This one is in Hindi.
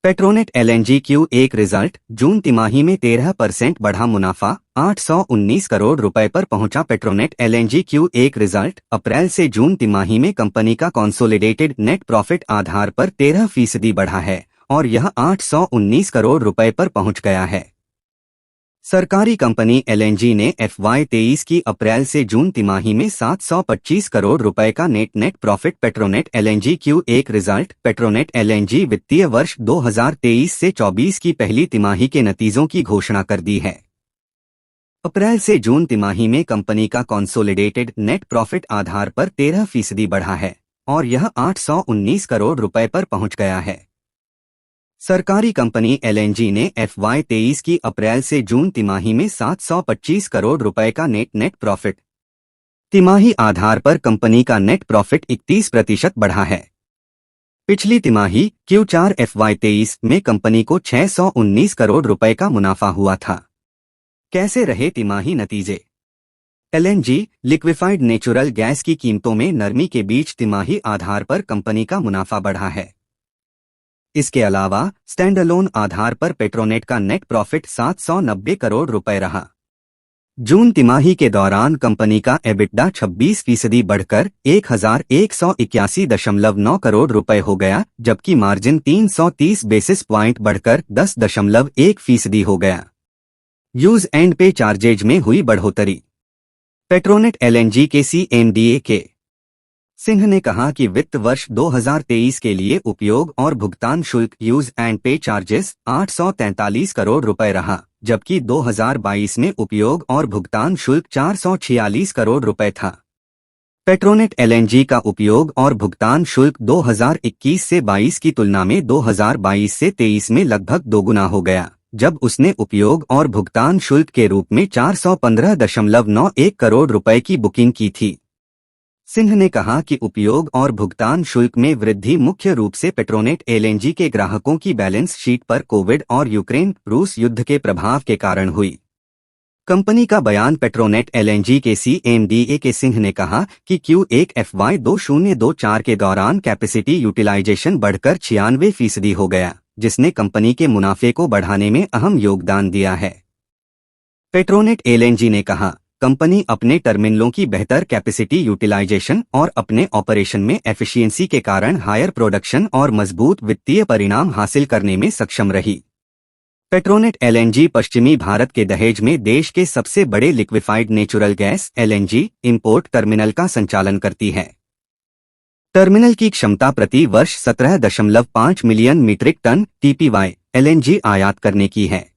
पेट्रोनेट एलएनजी Q1 रिजल्ट जून तिमाही में 13% बढ़ा मुनाफा 819 करोड़ रुपए पर पहुंचा। पेट्रोनेट एलएनजी Q1 रिजल्ट अप्रैल से जून तिमाही में कंपनी का कंसोलिडेटेड नेट प्रॉफिट आधार पर 13% बढ़ा है और यह 819 करोड़ रुपए पर पहुंच गया है। सरकारी कंपनी एलएनजी ने FY23 की अप्रैल से जून तिमाही में 725 करोड़ रुपए का net profit. Petronet LNG Q1 result Petronet LNG वित्तीय वर्ष 2023 से 24 की पहली तिमाही के नतीजों की घोषणा कर दी है। अप्रैल से जून तिमाही में कंपनी का कंसोलिडेटेड नेट प्रॉफिट आधार पर 13% बढ़ा है और यह 819 करोड़ रुपए पर पहुंच गया है। सरकारी कंपनी एलएनजी ने FY23 की अप्रैल से जून तिमाही में 725 करोड़ रुपए का नेट प्रॉफिट तिमाही आधार पर कंपनी का नेट प्रॉफिट 31% बढ़ा है। पिछली तिमाही Q4 FY23 में कंपनी को 619 करोड़ रुपए का मुनाफा हुआ था। कैसे रहे तिमाही नतीजे? एलएनजी लिक्विफाइड नेचुरल गैस की कीमतों में नरमी के बीच तिमाही आधार पर कंपनी का मुनाफा बढ़ा है। इसके अलावा स्टैंडअलोन आधार पर पेट्रोनेट का नेट प्रॉफिट 790 करोड़ रुपए रहा। जून तिमाही के दौरान कंपनी का एबिटडा 26% बढ़कर 1181.9 करोड़ रुपए हो गया, जबकि मार्जिन 330 बेसिस पॉइंट बढ़कर 10.1% हो गया। यूज एंड पे चार्जेज में हुई बढ़ोतरी। पेट्रोनेट एलएनजी के CMD के सिंह ने कहा कि वित्त वर्ष 2023 के लिए उपयोग और भुगतान शुल्क यूज एंड पे चार्जेस 843 करोड़ रुपए रहा, जबकि 2022 में उपयोग और भुगतान शुल्क 446 करोड़ रुपए था। पेट्रोनेट एलएनजी का उपयोग और भुगतान शुल्क 2021 से 22 की तुलना में 2022 से 23 में लगभग दोगुना हो गया, जब उसने उपयोग और भुगतान शुल्क के रूप में 415.91 करोड़ रुपए की बुकिंग की थी। सिंह ने कहा कि उपयोग और भुगतान शुल्क में वृद्धि मुख्य रूप से पेट्रोनेट एलएनजी के ग्राहकों की बैलेंस शीट पर कोविड और यूक्रेन रूस युद्ध के प्रभाव के कारण हुई। कंपनी का बयान। पेट्रोनेट एलएनजी के CMD के सिंह ने कहा कि Q1 FY2024 के दौरान कैपेसिटी यूटिलाइजेशन बढ़कर 96% हो गया, जिसने कंपनी के मुनाफे को बढ़ाने में अहम योगदान दिया है। पेट्रोनेट एलएनजी ने कहा, कंपनी अपने टर्मिनलों की बेहतर कैपेसिटी यूटिलाइजेशन और अपने ऑपरेशन में एफिशिएंसी के कारण हायर प्रोडक्शन और मजबूत वित्तीय परिणाम हासिल करने में सक्षम रही। पेट्रोनेट एलएनजी पश्चिमी भारत के दहेज में देश के सबसे बड़े liquefied natural gas LNG import terminal का संचालन करती है। टर्मिनल की क्षमता प्रति वर्ष 17.5 million metric ton TPY LNG आयात करने की है।